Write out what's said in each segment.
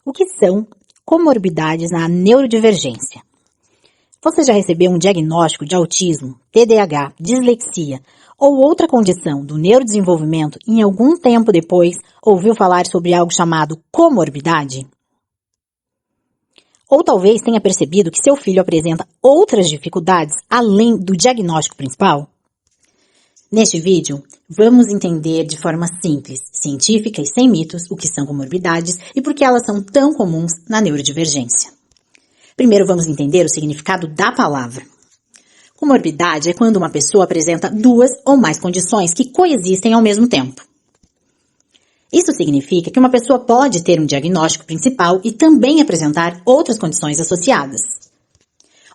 O que são comorbidades na neurodivergência? Você já recebeu um diagnóstico de autismo, TDAH, dislexia ou outra condição do neurodesenvolvimento e em algum tempo depois ouviu falar sobre algo chamado comorbidade? Ou talvez tenha percebido que seu filho apresenta outras dificuldades além do diagnóstico principal? Neste vídeo, vamos entender de forma simples, científica e sem mitos o que são comorbidades e por que elas são tão comuns na neurodivergência. Primeiro vamos entender o significado da palavra. Comorbidade é quando uma pessoa apresenta duas ou mais condições que coexistem ao mesmo tempo. Isso significa que uma pessoa pode ter um diagnóstico principal e também apresentar outras condições associadas.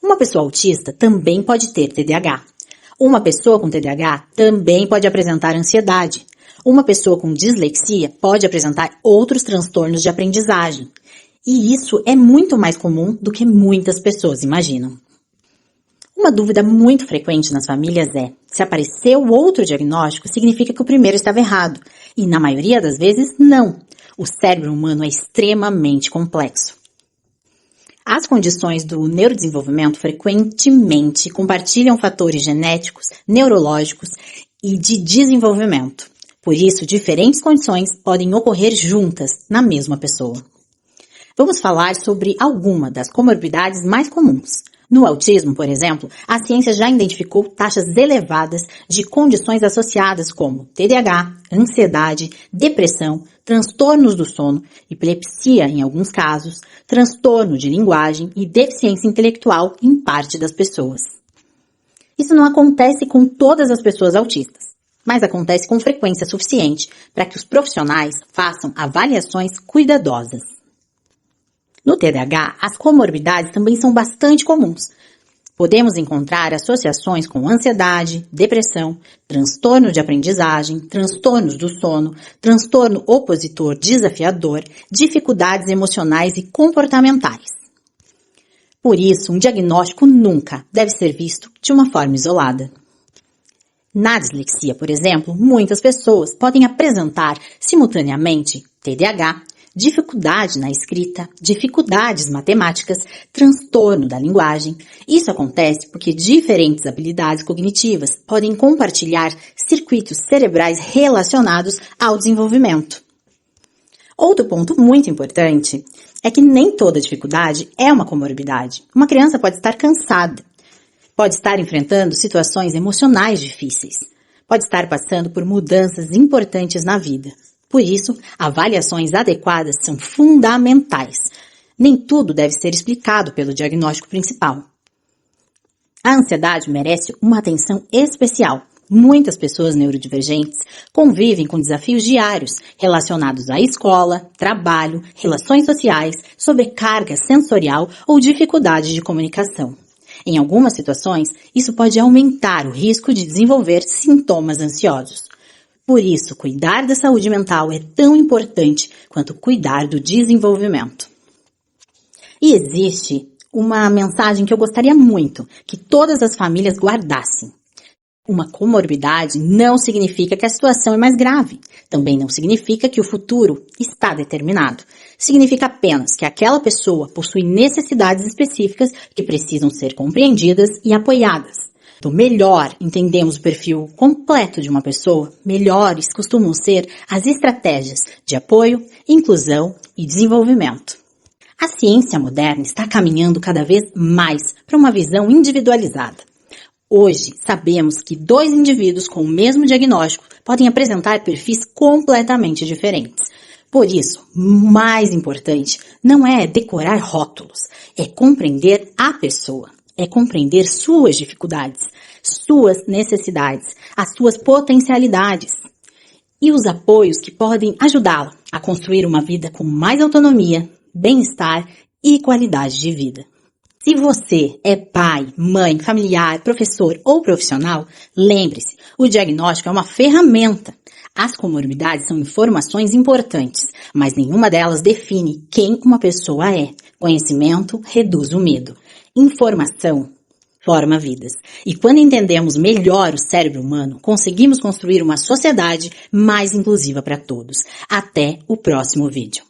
Uma pessoa autista também pode ter TDAH. Uma pessoa com TDAH também pode apresentar ansiedade. Uma pessoa com dislexia pode apresentar outros transtornos de aprendizagem. E isso é muito mais comum do que muitas pessoas imaginam. Uma dúvida muito frequente nas famílias é: se apareceu outro diagnóstico, significa que o primeiro estava errado. E na maioria das vezes, não. O cérebro humano é extremamente complexo. As condições do neurodesenvolvimento frequentemente compartilham fatores genéticos, neurológicos e de desenvolvimento. Por isso, diferentes condições podem ocorrer juntas na mesma pessoa. Vamos falar sobre alguma das comorbidades mais comuns. No autismo, por exemplo, a ciência já identificou taxas elevadas de condições associadas como TDAH, ansiedade, depressão, transtornos do sono, epilepsia em alguns casos, transtorno de linguagem e deficiência intelectual em parte das pessoas. Isso não acontece com todas as pessoas autistas, mas acontece com frequência suficiente para que os profissionais façam avaliações cuidadosas. No TDAH, as comorbidades também são bastante comuns. Podemos encontrar associações com ansiedade, depressão, transtorno de aprendizagem, transtornos do sono, transtorno opositor desafiador, dificuldades emocionais e comportamentais. Por isso, um diagnóstico nunca deve ser visto de uma forma isolada. Na dislexia, por exemplo, muitas pessoas podem apresentar simultaneamente TDAH, dificuldade na escrita, dificuldades matemáticas, transtorno da linguagem. Isso acontece porque diferentes habilidades cognitivas podem compartilhar circuitos cerebrais relacionados ao desenvolvimento. Outro ponto muito importante é que nem toda dificuldade é uma comorbidade. Uma criança pode estar cansada, pode estar enfrentando situações emocionais difíceis, pode estar passando por mudanças importantes na vida. Por isso, avaliações adequadas são fundamentais. Nem tudo deve ser explicado pelo diagnóstico principal. A ansiedade merece uma atenção especial. Muitas pessoas neurodivergentes convivem com desafios diários relacionados à escola, trabalho, relações sociais, sobrecarga sensorial ou dificuldade de comunicação. Em algumas situações, isso pode aumentar o risco de desenvolver sintomas ansiosos. Por isso, cuidar da saúde mental é tão importante quanto cuidar do desenvolvimento. E existe uma mensagem que eu gostaria muito que todas as famílias guardassem. Uma comorbidade não significa que a situação é mais grave. Também não significa que o futuro está determinado. Significa apenas que aquela pessoa possui necessidades específicas que precisam ser compreendidas e apoiadas. Quanto melhor entendemos o perfil completo de uma pessoa, melhores costumam ser as estratégias de apoio, inclusão e desenvolvimento. A ciência moderna está caminhando cada vez mais para uma visão individualizada. Hoje, sabemos que dois indivíduos com o mesmo diagnóstico podem apresentar perfis completamente diferentes. Por isso, o mais importante não é decorar rótulos, é compreender a pessoa. É compreender suas dificuldades, suas necessidades, as suas potencialidades e os apoios que podem ajudá-la a construir uma vida com mais autonomia, bem-estar e qualidade de vida. Se você é pai, mãe, familiar, professor ou profissional, lembre-se, o diagnóstico é uma ferramenta. As comorbidades são informações importantes, mas nenhuma delas define quem uma pessoa é. Conhecimento reduz o medo. Informação forma vidas. E quando entendemos melhor o cérebro humano, conseguimos construir uma sociedade mais inclusiva para todos. Até o próximo vídeo.